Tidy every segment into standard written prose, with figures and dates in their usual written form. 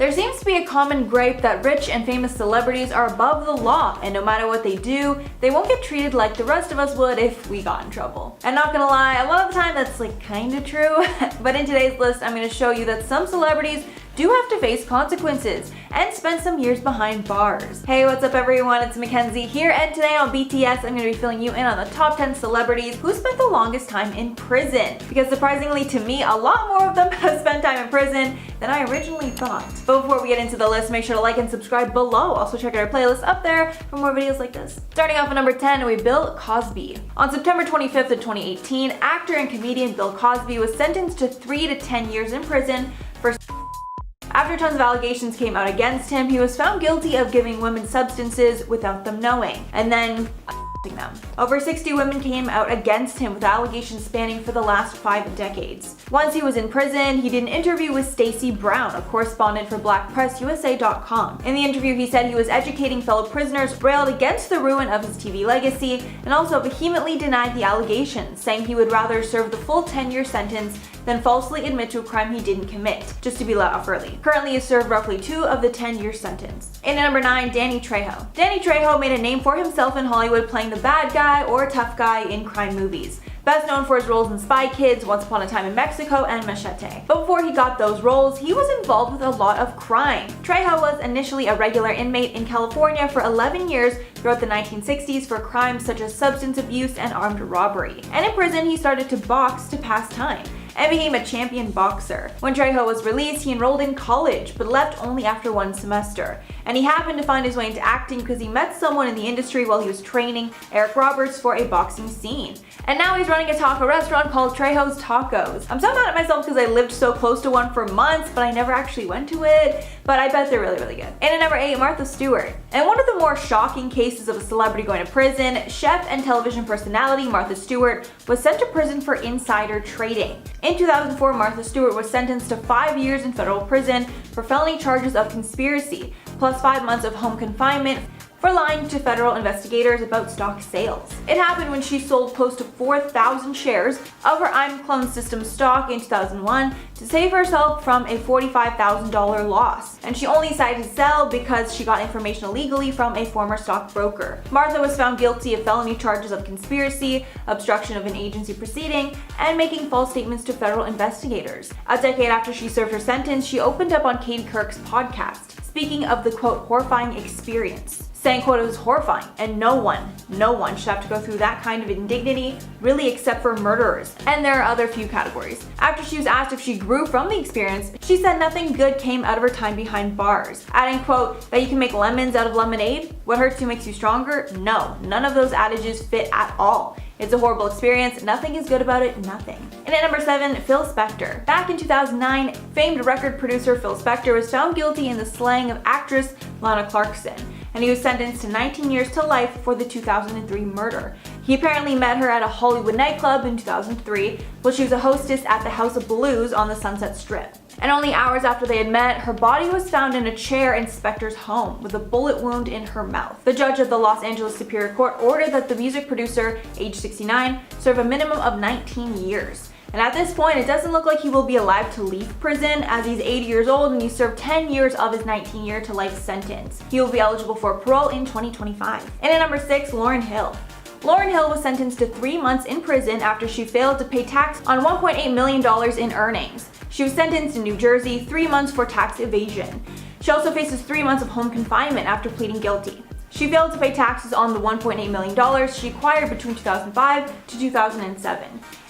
There seems to be a common gripe that rich and famous celebrities are above the law, and no matter what they do, they won't get treated like the rest of us would if we got in trouble. And not gonna lie, a lot of the time that's kinda true, but in today's list I'm gonna show you that some celebrities do have to face consequences and spend some years behind bars. Hey, what's up everyone? It's Mackenzie here, and today on BTS I'm going to be filling you in on the top 10 celebrities who spent the longest time in prison. Because surprisingly to me, a lot more of them have spent time in prison than I originally thought. But before we get into the list, make sure to like and subscribe below. Also check out our playlist up there for more videos like this. Starting off at number 10, we have Bill Cosby. On September 25th of 2018, actor and comedian Bill Cosby was sentenced to 3 to 10 years in prison for after tons of allegations came out against him. He was found guilty of giving women substances without them knowing, and then them. Over 60 women came out against him with allegations spanning for the last 5 decades. Once he was in prison, he did an interview with Stacey Brown, a correspondent for BlackPressUSA.com. In the interview, he said he was educating fellow prisoners, railed against the ruin of his TV legacy, and also vehemently denied the allegations, saying he would rather serve the full 10-year sentence than falsely admit to a crime he didn't commit, just to be let off early. Currently, he served roughly 2 of the 10-year sentence. In at number 9, Danny Trejo. Danny Trejo made a name for himself in Hollywood playing the bad guy or tough guy in crime movies. Best known for his roles in Spy Kids, Once Upon a Time in Mexico, and Machete. But before he got those roles, he was involved with a lot of crime. Trejo was initially a regular inmate in California for 11 years throughout the 1960s for crimes such as substance abuse and armed robbery. And in prison, he started to box to pass time and became a champion boxer. When Trejo was released, he enrolled in college, but left only after 1 semester. And he happened to find his way into acting because he met someone in the industry while he was training Eric Roberts for a boxing scene. And now he's running a taco restaurant called Trejo's Tacos. I'm so mad at myself because I lived so close to one for months, but I never actually went to it. But I bet they're really, really good. And at number 8, Martha Stewart. And one of the more shocking cases of a celebrity going to prison, chef and television personality Martha Stewart was sent to prison for insider trading. In 2004, Martha Stewart was sentenced to 5 years in federal prison for felony charges of conspiracy, plus 5 months of home confinement for lying to federal investigators about stock sales. It happened when she sold close to 4,000 shares of her I'm Clone System stock in 2001 to save herself from a $45,000 loss. And she only decided to sell because she got information illegally from a former stockbroker. Martha was found guilty of felony charges of conspiracy, obstruction of an agency proceeding, and making false statements to federal investigators. A decade after she served her sentence, she opened up on Katie Couric's podcast, speaking of the quote, horrifying experience, saying, quote, it was horrifying, and no one should have to go through that kind of indignity, really, except for murderers. And there are other few categories. After she was asked if she grew from the experience, she said nothing good came out of her time behind bars, adding, quote, that you can make lemons out of lemonade? What hurts you makes you stronger? No, none of those adages fit at all. It's a horrible experience, nothing is good about it, nothing. And at number 7, Phil Spector. Back in 2009, famed record producer Phil Spector was found guilty in the slaying of actress Lana Clarkson, and he was sentenced to 19 years to life for the 2003 murder. He apparently met her at a Hollywood nightclub in 2003 while she was a hostess at the House of Blues on the Sunset Strip. And only hours after they had met, her body was found in a chair in Spector's home with a bullet wound in her mouth. The judge of the Los Angeles Superior Court ordered that the music producer, age 69, serve a minimum of 19 years. And at this point, it doesn't look like he will be alive to leave prison, as he's 80 years old and he served 10 years of his 19-year to life sentence. He will be eligible for parole in 2025. And at number 6, Lauryn Hill. Lauryn Hill was sentenced to 3 months in prison after she failed to pay tax on $1.8 million in earnings. She was sentenced in New Jersey, 3 months for tax evasion. She also faces 3 months of home confinement after pleading guilty. She failed to pay taxes on the $1.8 million she acquired between 2005 to 2007.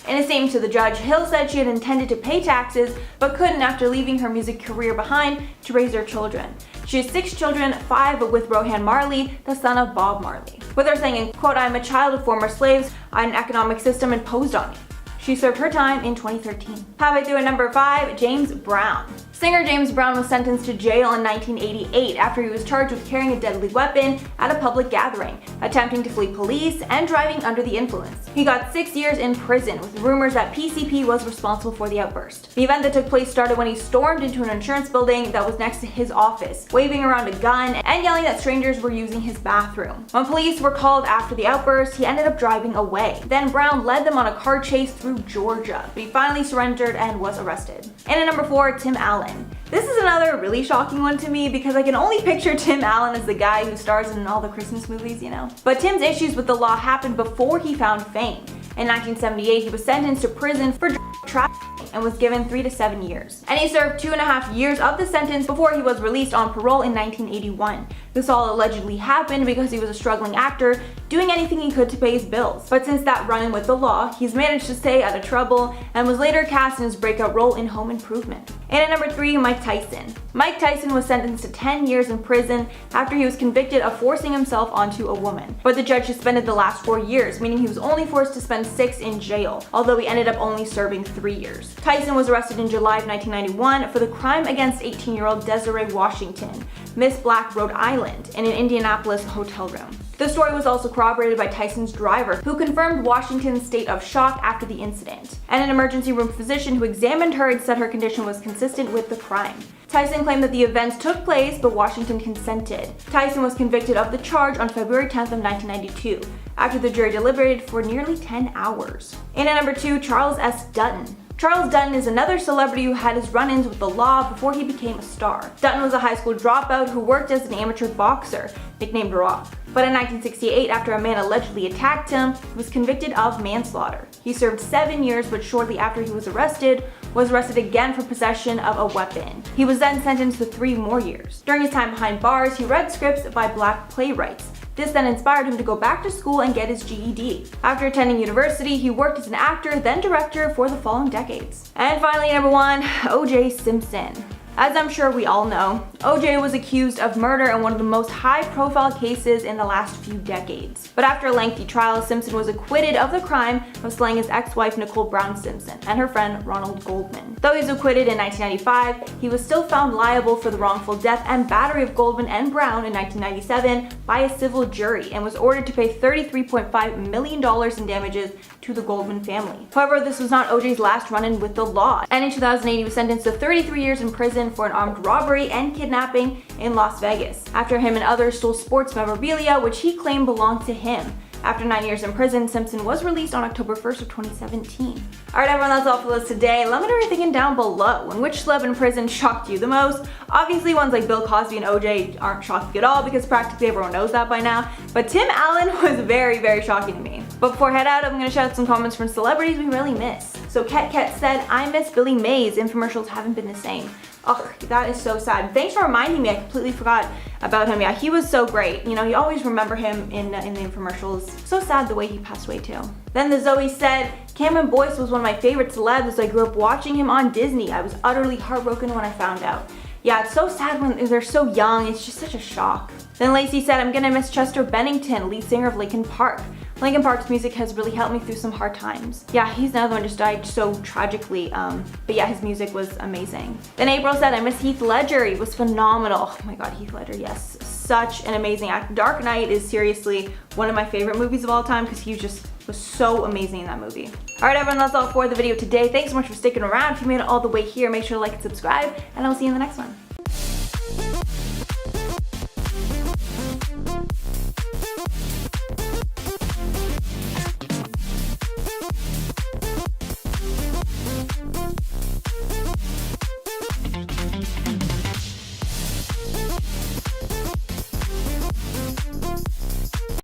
In a statement to the judge, Hill said she had intended to pay taxes but couldn't after leaving her music career behind to raise her children. She has 6 children, 5 with Rohan Marley, the son of Bob Marley. With her saying, quote, I am a child of former slaves, an economic system imposed on me. She served her time in 2013. Halfway through at number 5, James Brown. Singer James Brown was sentenced to jail in 1988 after he was charged with carrying a deadly weapon at a public gathering, attempting to flee police, and driving under the influence. He got 6 years in prison, with rumors that PCP was responsible for the outburst. The event that took place started when he stormed into an insurance building that was next to his office, waving around a gun and yelling that strangers were using his bathroom. When police were called after the outburst, he ended up driving away. Then Brown led them on a car chase through Georgia, but he finally surrendered and was arrested. And at number 4, Tim Allen. Allen. This is another really shocking one to me because I can only picture Tim Allen as the guy who stars in all the Christmas movies, you know? But Tim's issues with the law happened before he found fame. In 1978, he was sentenced to prison for trafficking and was given 3 to 7 years. And he served 2.5 years of the sentence before he was released on parole in 1981. This all allegedly happened because he was a struggling actor doing anything he could to pay his bills. But since that run-in with the law, he's managed to stay out of trouble and was later cast in his breakout role in Home Improvement. And at number 3, Mike Tyson. Mike Tyson was sentenced to 10 years in prison after he was convicted of forcing himself onto a woman. But the judge suspended the last 4 years, meaning he was only forced to spend 6 in jail, although he ended up only serving 3 years. Tyson was arrested in July of 1991 for the crime against 18-year-old Desiree Washington, Miss Black, Rhode Island, in an Indianapolis hotel room. The story was also corroborated by Tyson's driver, who confirmed Washington's state of shock after the incident, and an emergency room physician who examined her and said her condition was consistent with the crime. Tyson claimed that the events took place, but Washington consented. Tyson was convicted of the charge on February 10th of 1992, after the jury deliberated for nearly 10 hours. And at number 2, Charles S. Dutton. Charles Dutton is another celebrity who had his run-ins with the law before he became a star. Dutton was a high school dropout who worked as an amateur boxer, nicknamed Rock. But in 1968, after a man allegedly attacked him, he was convicted of manslaughter. He served 7 years, but shortly after he was arrested again for possession of a weapon. He was then sentenced to 3 more years. During his time behind bars, he read scripts by black playwrights. This then inspired him to go back to school and get his GED. After attending university, he worked as an actor, then director for the following decades. And finally, number 1, O.J. Simpson. As I'm sure we all know, O.J. was accused of murder in one of the most high-profile cases in the last few decades. But after a lengthy trial, Simpson was acquitted of the crime of slaying his ex-wife Nicole Brown Simpson and her friend Ronald Goldman. Though he was acquitted in 1995, he was still found liable for the wrongful death and battery of Goldman and Brown in 1997 by a civil jury and was ordered to pay $33.5 million in damages to the Goldman family. However, this was not O.J.'s last run-in with the law, and in 2008 he was sentenced to 33 years in prison for an armed robbery and kidnapping in Las Vegas, after him and others stole sports memorabilia which he claimed belonged to him. After 9 years in prison, Simpson was released on October 1st of 2017. Alright everyone, that's all for us today. Let me know what you're thinking down below. And which celeb in prison shocked you the most? Obviously ones like Bill Cosby and OJ aren't shocking at all because practically everyone knows that by now. But Tim Allen was very, very shocking to me. But before I head out, I'm going to shout out some comments from celebrities we really miss. So Ket said, I miss Billy Mays. Infomercials haven't been the same. Oh, that is so sad. Thanks for reminding me. I completely forgot about him. Yeah, he was so great. You know, you always remember him in the infomercials. So sad the way he passed away too. Then the Zoe said, Cameron Boyce was one of my favorite celebs as I grew up watching him on Disney. I was utterly heartbroken when I found out. Yeah, it's so sad when they're so young. It's just such a shock. Then Lacey said, I'm gonna miss Chester Bennington, lead singer of Linkin Park. Linkin Park's music has really helped me through some hard times. Yeah, he's another one just died so tragically, but yeah, his music was amazing. Then April said, I miss Heath Ledger, he was phenomenal. Oh my god, Heath Ledger, yes, such an amazing actor. Dark Knight is seriously one of my favorite movies of all time because he just was so amazing in that movie. Alright everyone, that's all for the video today. Thanks so much for sticking around. If you made it all the way here, make sure to like and subscribe, and I'll see you in the next one.